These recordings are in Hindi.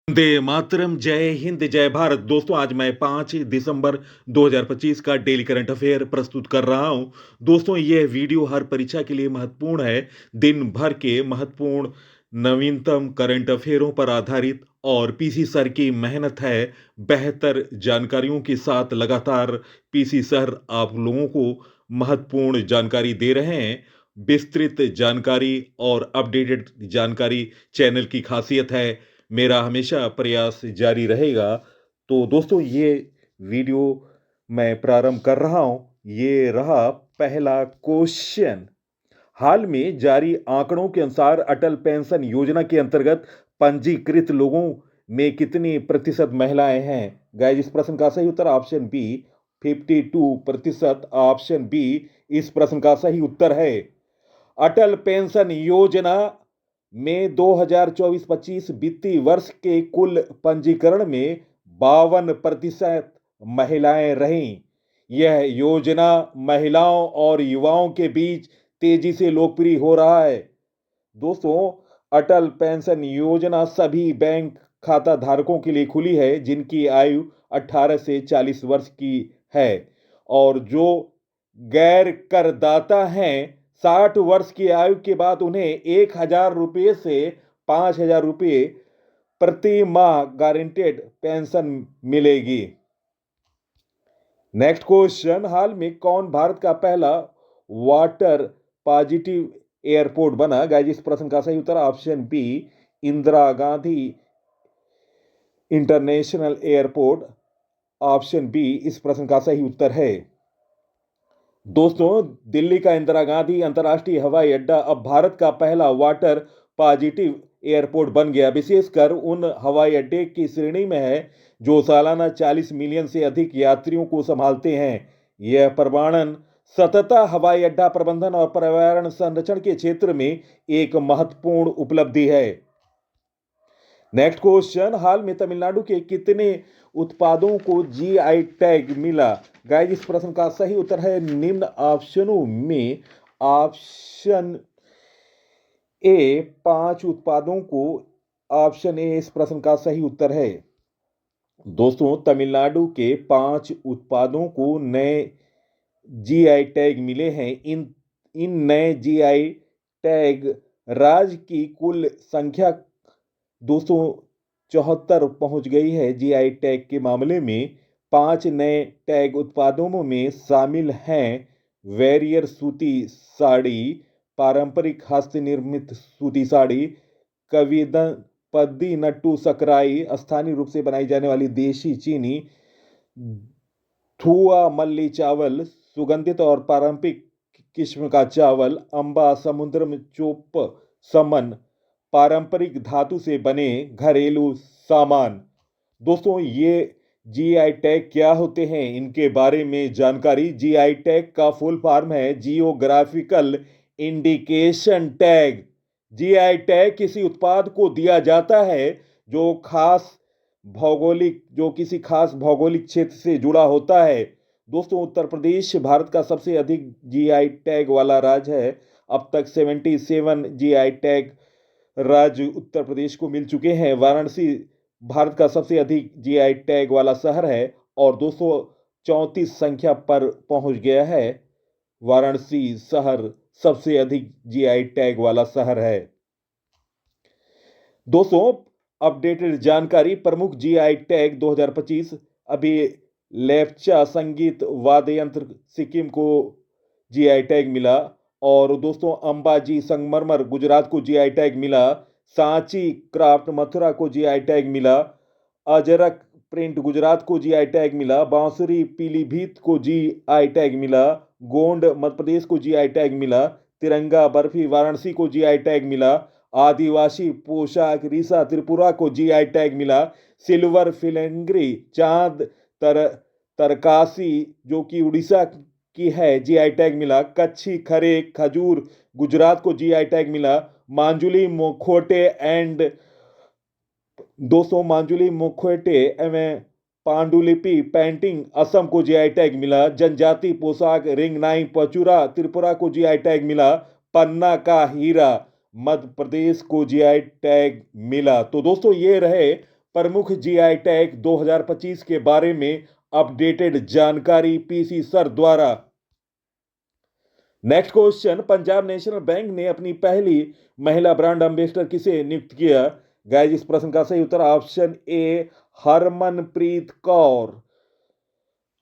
वंदे मातरम, जय हिंद, जय भारत। दोस्तों, आज मैं 5 दिसंबर 2025 का डेली करंट अफेयर प्रस्तुत कर रहा हूं। दोस्तों, यह वीडियो हर परीक्षा के लिए महत्वपूर्ण है। दिन भर के महत्वपूर्ण नवीनतम करंट अफेयरों पर आधारित और पीसी सर की मेहनत है। बेहतर जानकारियों के साथ लगातार पीसी सर आप लोगों को महत्वपूर्ण जानकारी दे रहे हैं। विस्तृत जानकारी और अपडेटेड जानकारी चैनल की खासियत है। मेरा हमेशा प्रयास जारी रहेगा। तो दोस्तों, ये वीडियो मैं प्रारंभ कर रहा हूं। ये रहा पहला क्वेश्चन। हाल में जारी आंकड़ों के अनुसार अटल पेंशन योजना के अंतर्गत पंजीकृत लोगों में कितनी प्रतिशत महिलाएं हैं? गाइस, इस प्रश्न का सही उत्तर ऑप्शन बी 52%। ऑप्शन बी इस प्रश्न का सही उत्तर है। अटल पेंशन योजना में 2024-25 वित्तीय वर्ष के कुल पंजीकरण में 52% महिलाएं रहीं। यह योजना महिलाओं और युवाओं के बीच तेजी से लोकप्रिय हो रहा है। दोस्तों, अटल पेंशन योजना सभी बैंक खाता धारकों के लिए खुली है जिनकी आयु 18 से 40 वर्ष की है, और जो गैर करदाता हैं 60 वर्ष की आयु के बाद उन्हें 1,000 रुपये से 5,000 रुपये प्रति माह गारंटेड पेंशन मिलेगी। Next question. हाल में कौन भारत का पहला वाटर पॉजिटिव एयरपोर्ट बना? गाइस, इस प्रश्न का सही उत्तर option B Indira Gandhi international airport. Option B इस प्रश्न का सही उत्तर है। दोस्तों, दिल्ली का इंदिरा गांधी अंतर्राष्ट्रीय हवाई अड्डा अब भारत का पहला वाटर पॉजिटिव एयरपोर्ट बन गया। विशेषकर उन हवाई अड्डे की श्रेणी में है जो सालाना 40 मिलियन से अधिक यात्रियों को संभालते हैं। यह प्रमाणन सतत हवाई अड्डा प्रबंधन और पर्यावरण संरक्षण के क्षेत्र में एक महत्वपूर्ण उपलब्धि है। Next question. हाल में तमिलनाडु के कितने उत्पादों को जीआई टैग मिला? गाइस, इस प्रश्न का सही उत्तर है निम्न ऑप्शनों में ऑप्शन ए 5 उत्पादों को। ऑप्शन ए इस प्रश्न का सही उत्तर है। दोस्तों, तमिलनाडु के 5 उत्पादों को नए जीआई टैग मिले हैं। इन नए जीआई टैग राज्य की कुल संख्या 274 पहुंच गई है। जीआई टैग के मामले में 5 नए टैग उत्पादों में शामिल हैं वेरियर सूती साड़ी, पारंपरिक हस्त निर्मित सूती साड़ी, कविदन पद्दी नट्टू सकराई, स्थानीय रूप से बनाई जाने वाली देशी चीनी, थुआ मल्ली चावल, सुगंधित और पारंपरिक किस्म का चावल, अंबा समुद्रम चोप समन, पारंपरिक धातु से बने घरेलू सामान। दोस्तों, ये जीआई टैग क्या होते हैं, इनके बारे में जानकारी। जीआई टैग का फुल फॉर्म है geographical indication tag. GI tag किसी उत्पाद को दिया जाता है जो किसी खास भौगोलिक क्षेत्र से जुड़ा होता है। दोस्तों, उत्तर प्रदेश भारत का सबसे अधिक जीआई टैग वाला राज्य है। अब तक 77 जीआई टैग राज्य उत्तर प्रदेश को मिल चुके हैं। वाराणसी भारत का सबसे अधिक जीआई टैग वाला शहर है और 234 संख्या पर पहुंच गया है। वाराणसी शहर सबसे अधिक जीआई टैग वाला शहर है। दोस्तों, अपडेटेड जानकारी। प्रमुख जीआई टैग 2025। अभी लेप्चा संगीत वाद्य यंत्र सिक्किम को जीआई टैग मिला। और दोस्तों, अंबाजी संगमरमर गुजरात को जीआई टैग मिला। सांची क्राफ्ट मथुरा को जीआई टैग मिला। अजरक प्रिंट गुजरात को जीआई टैग मिला। बांसुरी पीलीभीत को जीआई टैग मिला। गोंड मध्य प्रदेश को जीआई टैग मिला। तिरंगा बर्फी वाराणसी को जीआई टैग मिला। आदिवासी पोशाक रीसा त्रिपुरा को जीआई टैग मिला। सिल्वर फिलंगरी चांद तरकासी जो कि उड़ीसा की है, जीआई टैग मिला। कच्छी खरे खजूर गुजरात को जीआई टैग मिला। मांजुली मुखोटे एंड दोस्तों, मांजुली मुखोटे एवं पांडुलिपि पेंटिंग असम को जीआई टैग मिला। जनजाति पोशाक रिंगनाई पचुरा त्रिपुरा को जीआई टैग मिला। पन्ना का हीरा मध्य प्रदेश को जीआई टैग मिला। तो दोस्तों, ये रहे प्रमुख जीआई टैग 2025 के बारे में अपडेटेड जानकारी पीसी सर द्वारा। Next question, Punjab national bank ने अपनी पहली महिला ब्रांड एम्बेसडर किसे नियुक्त किया? गाइस, इस प्रश्न का सही उत्तर option A Harmanpreet Kaur.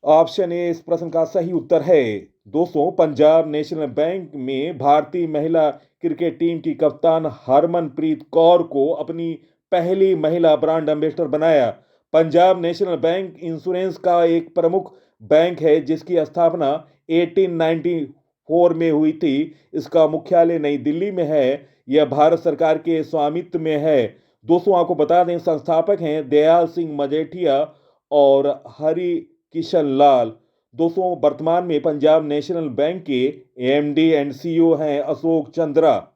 Option A इस प्रश्न का सही उत्तर है। दोस्तों, पंजाब नेशनल बैंक में भारतीय महिला क्रिकेट टीम की कप्तान हरमनप्रीत कौर को अपनी पहली महिला ब्रांड एम्बेसडर बनाया। पंजाब नेशनल बैंक इंश्योरेंस का एक प्रमुख बैंक है जिसकी स्थापना 1894 में हुई थी। इसका मुख्यालय नई दिल्ली में है। यह भारत सरकार के स्वामित्व में है। दोस्तों, आपको बता दें, संस्थापक हैं दयाल सिंह मजीठिया और हरि किशन लाल। दोस्तों, वर्तमान में पंजाब नेशनल बैंक के एमडी एंड सीईओ हैं अशोक चंद्रा।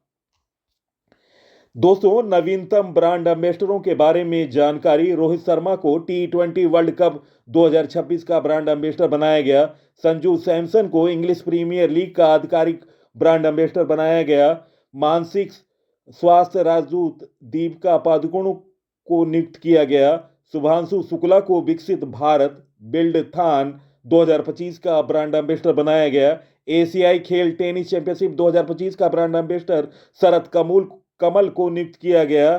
दोस्तों, नवीनतम ब्रांड एम्बेसडरों के बारे में जानकारी। रोहित शर्मा को T20 वर्ल्ड कप 2026 का ब्रांड एम्बेसडर बनाया गया। संजू सैमसन को इंग्लिश प्रीमियर लीग का आधिकारिक ब्रांड एम्बेसडर बनाया गया। मानसिक स्वास्थ्य राजदूत दीपिका पादुकोण को नियुक्त किया गया। शुभांशु शुक्ला को विकसित भारत बिल्डथॉन 2025 का ब्रांड एम्बेसडर बनाया गया। एशियाई खेल टेनिस चैंपियनशिप 2025 का ब्रांड एम्बेसडर शरद कमल को नियुक्त किया गया।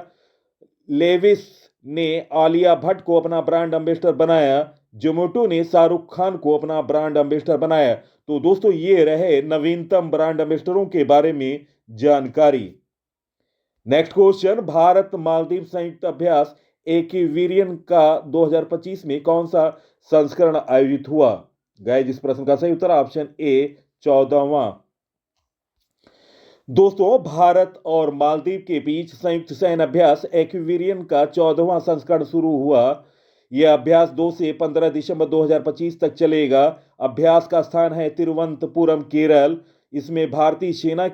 लेविस ने आलिया भट्ट को अपना ब्रांड एम्बेसडर बनाया। जोमेटो ने शाहरुख खान को अपना ब्रांड एम्बेसडर बनाया। तो दोस्तों, ये रहे नवीनतम ब्रांड एम्बेसडरों के बारे में जानकारी। नेक्स्ट क्वेश्चन, भारत मालदीव संयुक्त अभ्यास एक्विरियन का 2025 में कौन सा संस्करण आयोजित हुआ? गाइस, इस प्रश्न का सही उत्तर ऑप्शन ए 14वां। दोस्तों, भारत और मालदीव के बीच संयुक्त सैन्य अभ्यास एक्विरियन का 14वां संस्करण शुरू हुआ। यह अभ्यास 2 से 15 दिसंबर 2025 तक चलेगा। अभ्यास का स्थान है तिरुवनंतपुरम, केरल। इसमें भारतीय सेना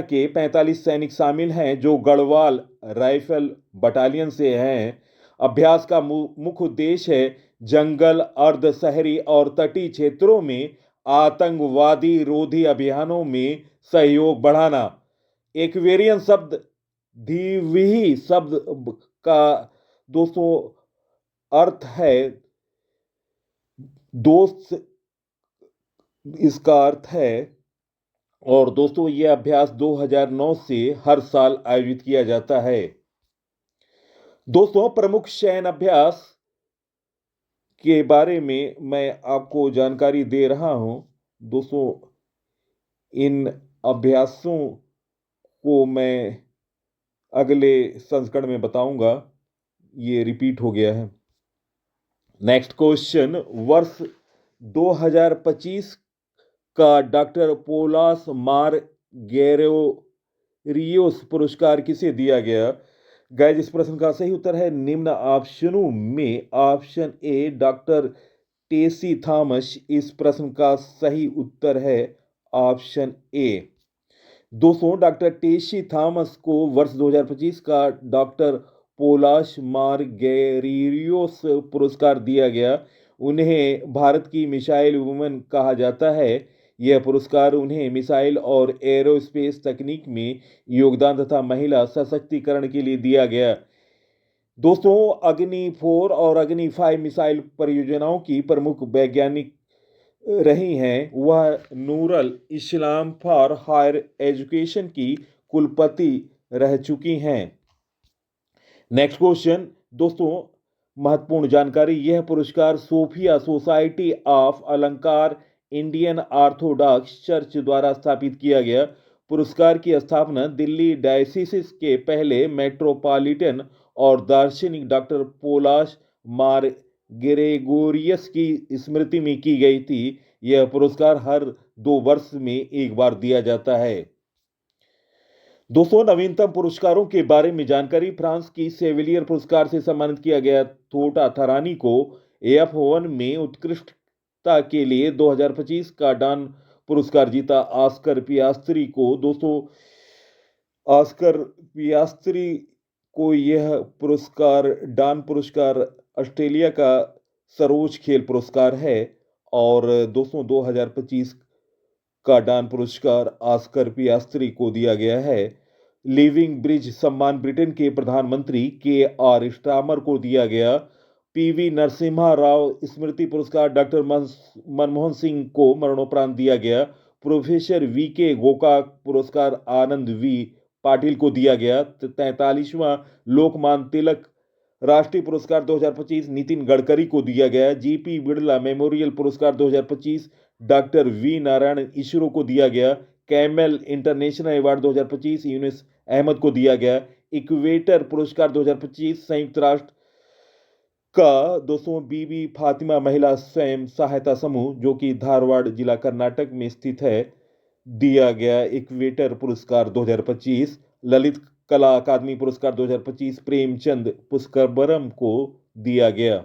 के 45 सैनिक शामिल हैं जो गढ़वाल राइफल बटालियन से हैं। अभ्यास का मुख्य उद्देश्य है जंगल, अर्ध शहरी और तटीय क्षेत्रों में आतंकवादी रोधी अभियानों में सहयोग बढ़ाना। एक्वेरियन शब्द द्विवीही शब्द का दोस्तों अर्थ है दोस्त, इसका अर्थ है। और दोस्तों, यह अभ्यास 2009 से हर साल आयोजित किया जाता है। दोस्तों, प्रमुख सैन्य अभ्यास के बारे में मैं आपको जानकारी दे रहा हूं। दोस्तों, इन अभ्यासों को मैं अगले संस्करण में बताऊंगा। ये रिपीट हो गया है। नेक्स्ट क्वेश्चन, वर्ष 2025 का डॉक्टर पोलास मारगेरियोस पुरस्कार किसे दिया गया? गाइस, इस प्रश्न का सही उत्तर है निम्न ऑप्शनों में option A doctor Tessy Thomas. इस प्रश्न का सही उत्तर है ऑप्शन ए। दोस्तों, डॉक्टर टेसी थॉमस को वर्ष 2025 का डॉक्टर पोलास मारगेरियोस पुरस्कार दिया गया। उन्हें भारत की मिसाइल वुमन कहा जाता है। यह पुरस्कार उन्हें मिसाइल और एरोस्पेस तकनीक में योगदान तथा महिला सशक्तिकरण के लिए दिया गया। दोस्तों, अग्नि 4 और अग्नि 5 मिसाइल परियोजनाओं की प्रमुख वैज्ञानिक रही हैं। वह नूरुल इस्लाम फॉर हायर एजुकेशन की कुलपति रह चुकी हैं। नेक्स्ट क्वेश्चन, दोस्तों, महत्वपूर्ण जानकारी। यह पुरस्कार सोफिया सोसाइटी ऑफ अलंकार इंडियन ऑर्थोडॉक्स चर्च द्वारा स्थापित किया गया। पुरस्कार की स्थापना दिल्ली डायसिस के पहले मेट्रोपॉलिटन और दार्शनिक डॉक्टर पोलास मार ग्रेगोरियस की स्मृति में की गई थी। यह पुरस्कार हर 2 वर्ष में एक बार दिया जाता है। दोस्तों, नवीनतम पुरस्कारों के बारे में जानकारी। फ्रांस की सेविलियर पुरस्कार से सम्मानित किया गया थोटा थरानी को F1 में उत्कृष्टता के लिए 2025 का डान पुरस्कार जीता। ऑस्कर पियास्त्री को यह पुरस्कार डान पुरस्कार ऑस्ट्रेलिया का सर्वोच्च खेल पुरस्कार है। और दोस्तों, 2025 का डान पुरस्कार ऑस्कर पियास्त्री को दिया गया है। लिविंग ब्रिज सम्मान ब्रिटेन के प्रधानमंत्री के.आर. स्टार्मर को दिया गया। पीवी नरसिम्हा राव स्मृति पुरस्कार डॉक्टर मनमोहन सिंह को मरणोपरांत दिया गया। Professor VK. गोकाक पुरस्कार आनंद वी. पाटिल को दिया गया। 43वां लोकमान्य तिलक राष्ट्रीय पुरस्कार 2025 नितिन गडकरी को दिया गया। जीपी बिड़ला मेमोरियल पुरस्कार 2025 डॉक्टर वी नारायण इसरो को दिया गया। Camel international award 2025 Yunus Ahmad को दिया गया। इक्वेटर पुरस्कार 2025 संयुक्त राष्ट्र का 200 बीबी फातिमा महिला स्वयं सहायता समूह जो कि धारवाड़ जिला कर्नाटक में स्थित है दिया गया इक्वेटर पुरस्कार 2025। ललित कला अकादमी पुरस्कार 2025 प्रेमचंद पुष्करबरम को दिया गया।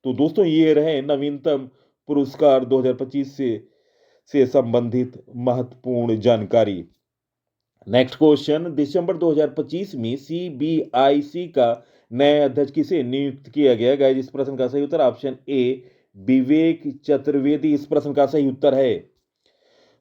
तो दोस्तों ये रहे नवीनतम पुरस्कार 2025 से संबंधित महत्वपूर्ण जानकारी। नेक्स्ट क्वेश्चन, दिसंबर 2025 में सीबीआईसी का नया अध्यक्ष किसे नियुक्त किया गया? गाइस इस प्रश्न का सही उत्तर ऑप्शन ए विवेक चतुर्वेदी इस प्रश्न का सही उत्तर है।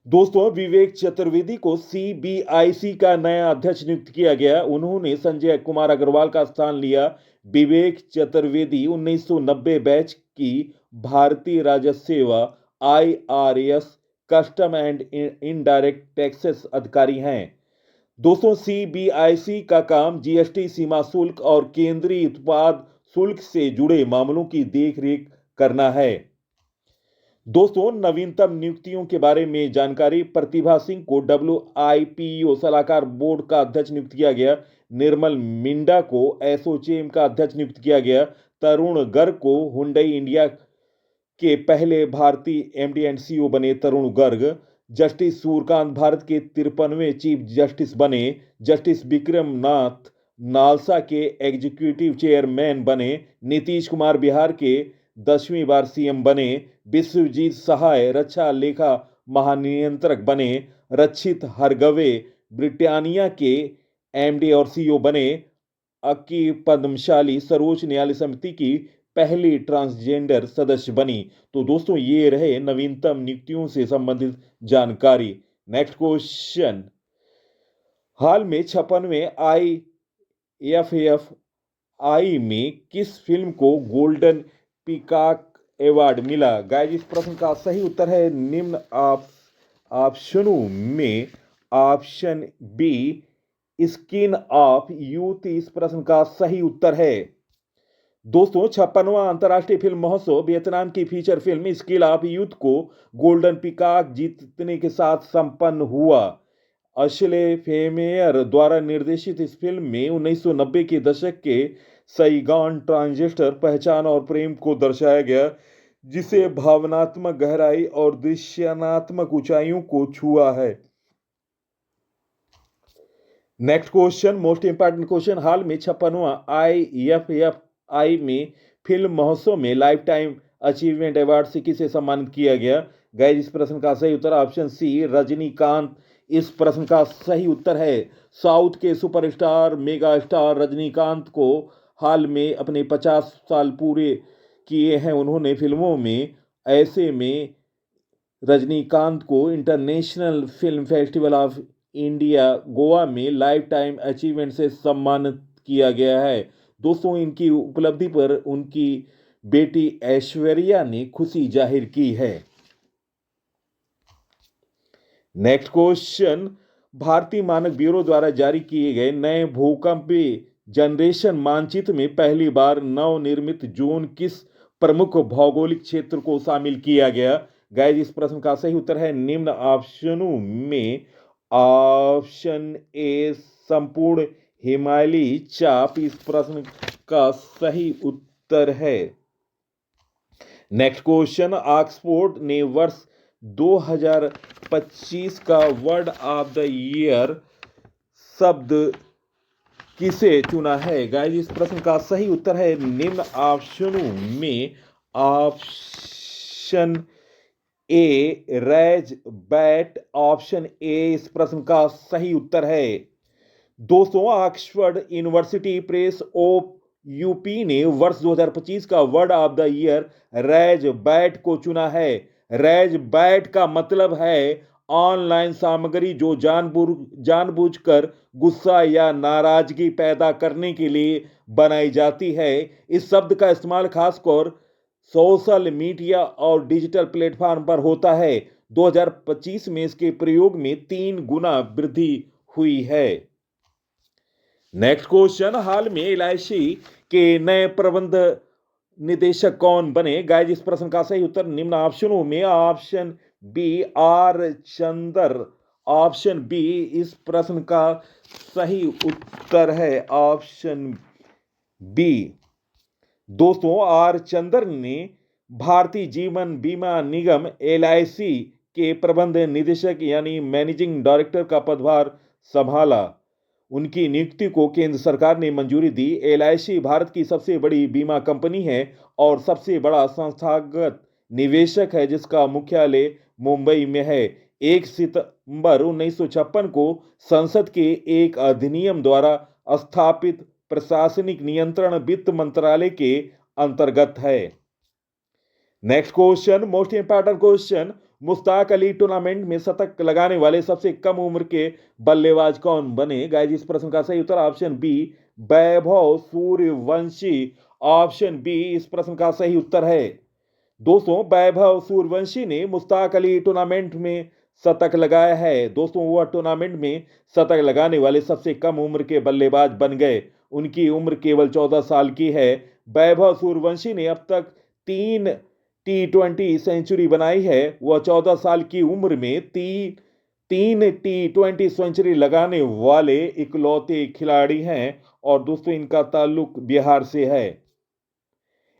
दोस्तों विवेक चतुर्वेदी को सीबीआईसी का नया अध्यक्ष नियुक्त किया गया। उन्होंने संजय कुमार अग्रवाल का स्थान लिया। विवेक चतुर्वेदी 1990 बैच की भारतीय राजस्व सेवा IRS custom and indirect taxes अधिकारी हैं। दोस्तों सीबीआईसी का काम जीएसटी सीमा शुल्क और केंद्रीय उत्पाद शुल्क से जुड़े मामलों की देखरेख करना है। दोस्तों नवीनतम नियुक्तियों के बारे में जानकारी, प्रतिभा सिंह को डब्ल्यूआईपीओ सलाहकार बोर्ड का अध्यक्ष नियुक्त किया गया। निर्मल मिंडा को एसोचेम का अध्यक्ष नियुक्त किया गया। तरुण गर्ग को हुंडई इंडिया के पहले भारतीय एमडी एंड सीईओ बने तरुण गर्ग। जस्टिस सूर्यकांत भारत के 53वें चीफ जस्टिस बने। जस्टिस विक्रम नाथ नालसा के एग्जीक्यूटिव चेयरमैन बने। नीतीश कुमार बिहार के 10वीं बार सीएम बने। विश्वजीत सहाय रक्षा लेखा महानियंत्रक बने। रक्षित हरगवे ब्रिटानिया के एमडी और सीईओ बने। अक्की पद्मशाली सर्वोच्च न्यायालय समिति की पहली ट्रांसजेंडर सदस्य बनी। तो दोस्तों ये रहे नवीनतम नियुक्तियों से संबंधित जानकारी। नेक्स्ट क्वेश्चन, हाल में 56वें IFFI में किस फिल्म को गोल्डन पीकॉक अवार्ड मिला? गाइस इस प्रश्न का सही उत्तर है निम्न ऑप्शनों में option B skin of youth इस प्रश्न का सही उत्तर है। दोस्तों 56वां अंतर्राष्ट्रीय फिल्म महोत्सव वियतनाम की feature film skin of youth को गोल्डन पीकॉक जीतने के साथ संपन्न हुआ। अशले फेमेयर द्वारा निर्देशित इस फिल्म में 1990 के दशक के सैगान ट्रांजिस्टर पहचान और प्रेम को दर्शाया गया जिसे भावनात्मक गहराई और दृश्यात्मक ऊंचाइयों को छुआ है। Next question, most important question, हाल में 56वां IFFI में फिल्म महोत्सव में लाइफ टाइम अचीवमेंट अवार्ड से किसे सम्मानित किया गया? गाइस इस प्रश्न का सही उत्तर ऑप्शन सी रजनीकांत इस प्रश्न का सही उत्तर है। साउथ के सुपरस्टार मेगा स्टार रजनीकांत को हाल में अपने 50 साल पूरे किए हैं। उन्होंने फिल्मों में ऐसे में रजनीकांत को international film festival of India Goa में लाइफ टाइम अचीवमेंट से सम्मानित किया गया है। दोस्तों इनकी उपलब्धि पर उनकी बेटी ऐश्वर्या ने खुशी जाहिर की है। नेक्स्ट क्वेश्चन, भारतीय मानक ब्यूरो द्वारा जारी किए गए नए भूकंपीय जनरेशन मानचित्र में पहली बार नवनिर्मित जोन किस प्रमुख भौगोलिक क्षेत्र को शामिल किया गया? गाइस इस प्रश्न का सही उत्तर है निम्न ऑप्शनों में ऑप्शन ए संपूर्ण हिमालयी चाप इस प्रश्न का सही उत्तर है। नेक्स्ट क्वेश्चन, ऑक्सफोर्ड ने वर्ष 2025 का वर्ड ऑफ द ईयर शब्द किसे चुना है? गाइस इस प्रश्न का सही उत्तर है निम्न ऑप्शनों में option A razz bat option A इस प्रश्न का सही उत्तर है। दोस्तों Oxford university press of UP ने वर्ष 2025 का word of the year razz bat को चुना है। रैज बैट का मतलब है ऑनलाइन सामग्री जो जानबूझकर गुस्सा या नाराजगी पैदा करने के लिए बनाई जाती है। इस शब्द का इस्तेमाल खासकर सोशल मीडिया और डिजिटल प्लेटफॉर्म पर होता है। 2025 में इसके प्रयोग में 3 गुना वृद्धि हुई है। नेक्स्ट क्वेश्चन, हाल में एलआईसी के नए प्रबंध निदेशक कौन बने? गाइस, इस प्रश्न का सही उत्तर निम्न ऑप्शनों में option B R Chandar, option B इस प्रश्न का सही उत्तर है ऑप्शन बी। दोस्तों, आर चंदर ने भारतीय जीवन बीमा निगम एलआईसी के प्रबंध निदेशक यानी मैनेजिंग डायरेक्टर का पदभार संभाला। उनकी नियुक्ति को केंद्र सरकार ने मंजूरी दी। एलआईसी भारत की सबसे बड़ी बीमा कंपनी है और सबसे बड़ा संस्थागत निवेशक है, जिसका मुख्यालय मुंबई में है। 1 सितंबर 1956 को संसद के एक अधिनियम द्वारा स्थापित प्रशासनिक नियंत्रण वित्त मंत्रालय के अंतर्गत है। Next question, most important question, Mushtaq Ali tournament में शतक लगाने वाले सबसे कम उम्र के बल्लेबाज कौन बने? गाइस, इस प्रश्न का सही उत्तर option B Vaibhav Suryavanshi, option B इस प्रश्न का सही उत्तर है। दोस्तों, वैभव सूर्यवंशी ने मुश्ताक अली टूर्नामेंट में शतक लगाया है। दोस्तों, वह टूर्नामेंट में शतक लगाने वाले सबसे कम उम्र के बल्लेबाज बन गए। उनकी उम्र केवल 14 साल की है। वैभव सूर्यवंशी ने अब तक 3 T20 सेंचुरी बनाई है। वह 14 साल की उम्र में 3 T20 सेंचुरी लगाने वाले इकलौते खिलाड़ी हैं और दोस्तों इनका ताल्लुक बिहार से है।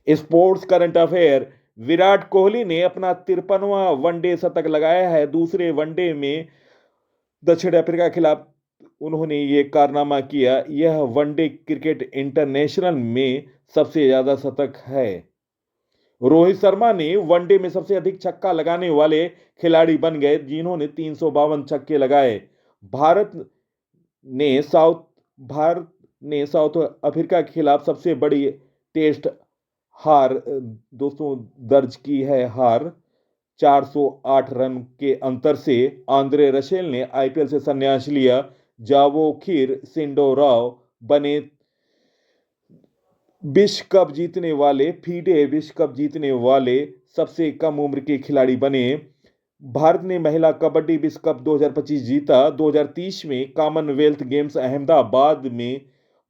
Sports current affair, Virat Kohli ने अपना 53वां वनडे शतक लगाया है। दूसरे वनडे में दक्षिण अफ्रीका के खिलाफ उन्होंने ये कारनामा किया। यह वनडे क्रिकेट इंटरनेशनल में सबसे ज्यादा शतक है। रोहित शर्मा ने वनडे में सबसे अधिक छक्का लगाने वाले खिलाड़ी बन गए, जिन्होंने 352 छक्के लगाए। भारत ने साउथ अफ्रीका के खिलाफ सबसे बड़ी टेस्ट हार दोस्तों दर्ज की है। हार 408 रन के अंतर से। आंद्रे रसेल ने आईपीएल से संन्यास लिया। जावोखिर सिंडोराव बने विश्व कप जीतने वाले फीडे विश्व कप जीतने वाले सबसे कम उम्र के खिलाड़ी बने। भारत ने महिला कबड्डी विश्व कप 2025 जीता। 2030 में कॉमनवेल्थ गेम्स अहमदाबाद में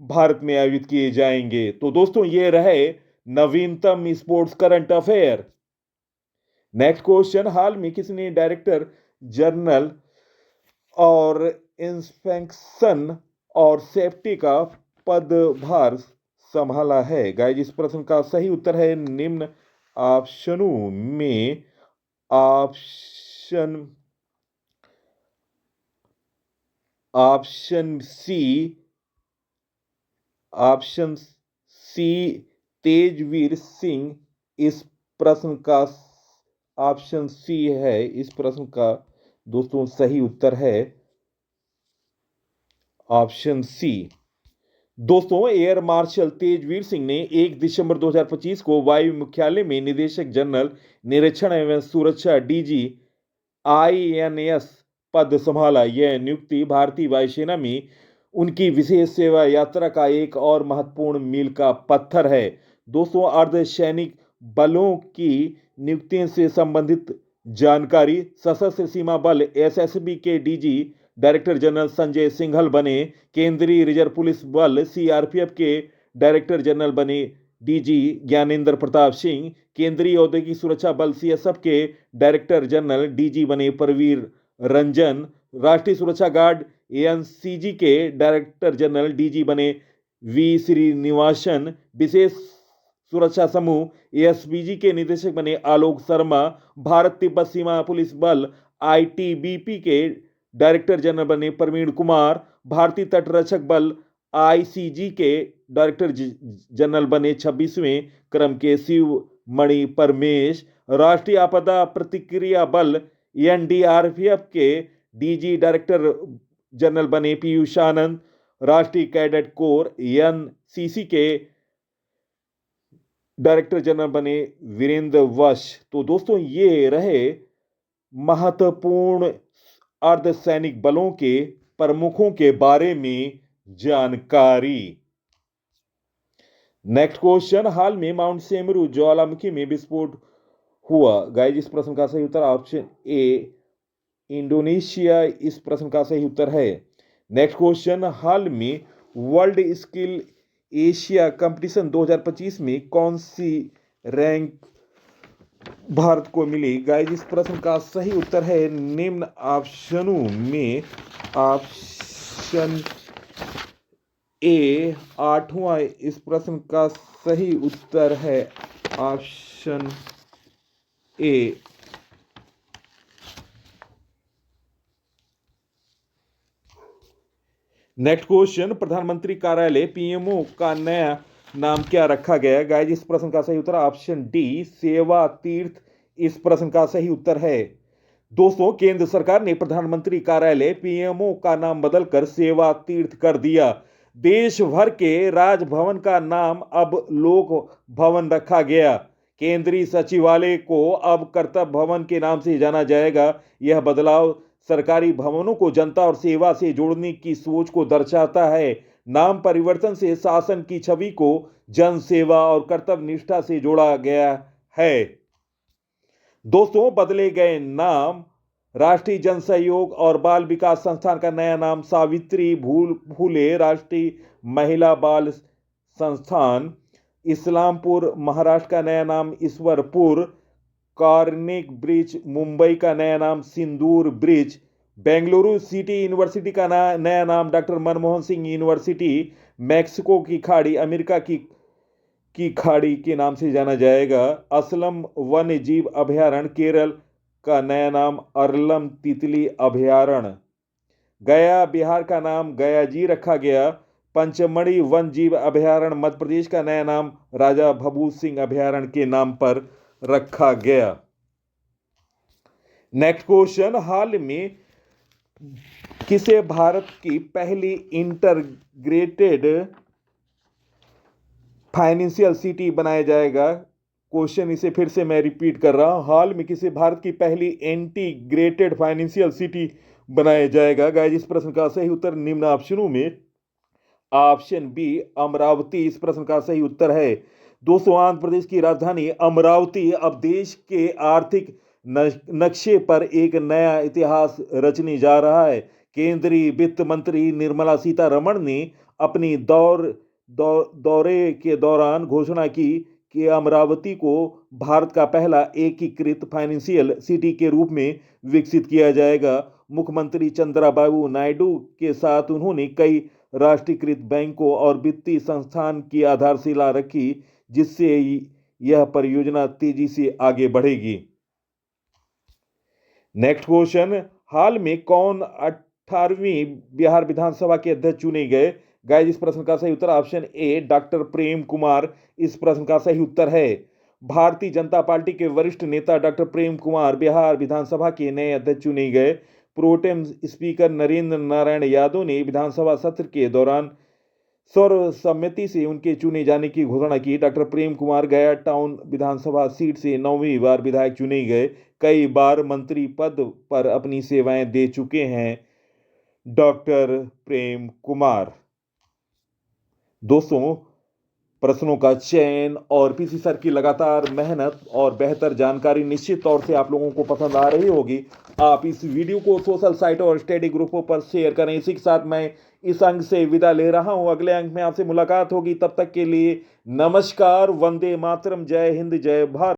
भारत में आयोजित किए जाएंगे। तो दोस्तों, ये रहे नवीनतम sports current affair. Next question, हाल में किसने डायरेक्टर जनरल और इंस्पेक्शन और सेफ्टी का पदभार संभाला है? गाइस, इस प्रश्न का सही उत्तर है निम्न ऑप्शनों में ऑप्शन सी तेजवीर सिंह। इस प्रश्न का ऑप्शन सी है इस प्रश्न का दोस्तों सही उत्तर है ऑप्शन सी। दोस्तों, एयर मार्शल तेजवीर सिंह ने 1 दिसंबर 2025 को वायु मुख्यालय में निदेशक जनरल निरीक्षण एवं सुरक्षा डीजी आईएनएस पद संभाला। यह नियुक्ति भारतीय वायुसेना में उनकी विशेष सेवा यात्रा का एक और महत्वपूर्ण मील का पत्थर है। दोस्तों, अर्धसैनिक बलों की नियुक्तियों से संबंधित जानकारी, सशस्त्र सीमा बल एसएसबी के DG director general Sanjay Singhal बने। केंद्रीय रिजर्व पुलिस बल सीआरपीएफ के डायरेक्टर जनरल बने डीजी ज्ञानेंद्र प्रताप सिंह। केंद्रीय औद्योगिक सुरक्षा बल सीएसएफ के डायरेक्टर जनरल डीजी बने परवीर रंजन। राष्ट्रीय सुरक्षा गार्ड एएनसीजी के डायरेक्टर जनरल डीजी बने वी श्रीनिवासन। विशेष सुरक्षा समूह एएसपीजी के निदेशक बने आलोक शर्मा। भारत तिब्बत सीमा पुलिस बल आईटीबीपी के डायरेक्टर जनरल बने प्रवीण कुमार। भारतीय तटरक्षक बल आईसीजी के डायरेक्टर जनरल बने 26वें क्रम के शिव मणि परमेश। राष्ट्रीय आपदा प्रतिक्रिया बल एनडीआरएफ के डीजी डायरेक्टर जनरल बने पीयूष आनंद। राष्ट्रीय कैडेट कोर एनसीसी के डायरेक्टर जनरल बने वीरेंद्र वश। तो दोस्तों, ये रहे महत्वपूर्ण अर्धसैनिक बलों के प्रमुखों के बारे में जानकारी। नेक्स्ट क्वेश्चन, हाल में माउंट सेमरू ज्वालामुखी में विस्फोट हुआ। गाइस इस प्रश्न का सही उत्तर ऑप्शन ए इंडोनेशिया इस प्रश्न का सही उत्तर है। नेक्स्ट क्वेश्चन, हाल में वर्ल्ड स्किल एशिया कंपटीशन 2025 में कौन सी रैंक भारत को मिली। गाइस इस प्रश्न का सही उत्तर है निम्न ऑप्शनों में ऑप्शन ए 8वां इस प्रश्न का सही उत्तर है ऑप्शन ए। नेक्स्ट क्वेश्चन, प्रधानमंत्री कार्यालय पीएमओ का नया नाम क्या रखा गया। गाइस इस प्रश्न का सही उत्तर ऑप्शन डी सेवा तीर्थ इस प्रश्न का सही उत्तर है। दोस्तों केंद्र सरकार ने प्रधानमंत्री कार्यालय पीएमओ का नाम बदलकर सेवा तीर्थ कर दिया। देश भर के राजभवन का नाम अब लोक भवन रखा गया। केंद्रीय सचिवालय को अब कर्तव्य भवन के नाम से जाना जाएगा। यह बदलाव सरकारी भवनों को जनता और सेवा से जोड़ने की सोच को दर्शाता है। नाम परिवर्तन से शासन की छवि को जन सेवा और कर्तव्य निष्ठा से जोड़ा गया है। दोस्तों बदले गए नाम, राष्ट्रीय जन सहयोग और बाल विकास संस्थान का नया नाम सावित्री फूले राष्ट्रीय महिला बाल संस्थान, इस्लामपुर महाराष्ट्र का नया नाम ईश्वरपुर, कार्निक ब्रिज मुंबई का नया नाम सिंदूर ब्रिज, बेंगलुरु सिटी यूनिवर्सिटी का नया नाम doctor Manmohan Singh university, Mexico की खाड़ी अमेरिका की खाड़ी के नाम से जाना जाएगा। असलम वन्य जीव अभयारण्य केरल का नया नाम अरलम तितली अभयारण्य, गया बिहार का नाम गयाजी रखा गया। पंचमढ़ी वन जीव अभयारण्य मध्य प्रदेश का नया नाम राजा भभूत सिंह अभयारण्य के नाम पर रखा गया। नेक्स्ट क्वेश्चन, हाल में किसे भारत की पहली इंटीग्रेटेड फाइनेंशियल सिटी बनाया जाएगा। क्वेश्चन इसे फिर से मैं रिपीट कर रहा हूं, हाल में किसे भारत की पहली इंटीग्रेटेड फाइनेंशियल सिटी बनाया जाएगा। गाइस इस प्रश्न का सही उत्तर निम्न ऑप्शनों में ऑप्शन बी अमरावती इस प्रश्न का सही उत्तर है। दोस्तों आंध्र प्रदेश की राजधानी अमरावती अब देश के आर्थिक नक्शे पर एक नया इतिहास रचने जा रहा है। केंद्रीय वित्त मंत्री निर्मला सीतारमण ने अपनी दौरे के दौरान घोषणा की कि अमरावती को भारत का पहला एकीकृत फाइनेंशियल सिटी के रूप में विकसित किया जाएगा। मुख्यमंत्री चंद्रबाबू नायडू के साथ उन्होंने कई राष्ट्रीयकृत बैंकों और वित्तीय संस्थान की आधारशिला रखी, जिससे यह परियोजना तेजी से आगे बढ़ेगी। नेक्स्ट क्वेश्चन, हाल में कौन 18वीं बिहार विधानसभा के अध्यक्ष चुने गए। गाइस इस प्रश्न का सही उत्तर ऑप्शन ए डॉक्टर प्रेम कुमार इस प्रश्न का सही उत्तर है। भारतीय जनता पार्टी के वरिष्ठ नेता डॉक्टर प्रेम कुमार बिहार विधानसभा के नए अध्यक्ष चुने गए। प्रोटेम स्पीकर नरेंद्र नारायण यादव ने विधानसभा सत्र के दौरान सर्वसम्मति से उनके चुने जाने की घोषणा की। डॉक्टर प्रेम कुमार गया टाउन विधानसभा सीट से 9वीं बार विधायक चुने गए। कई बार मंत्री पद पर अपनी सेवाएं दे चुके हैं डॉक्टर प्रेम कुमार। दोस्तों प्रश्नों का चयन और पीसी सर की लगातार मेहनत और बेहतर जानकारी निश्चित तौर से आप लोगों को पसंद आ रही होगी। आप इस वीडियो को सोशल साइटों और स्टडी ग्रुपों पर शेयर करें। इसी के साथ मैं इस अंक से विदा ले रहा हूं। अगले अंक में आपसे मुलाकात होगी। तब तक के लिए नमस्कार, वंदे मातरम, जय हिंद, जय भारत।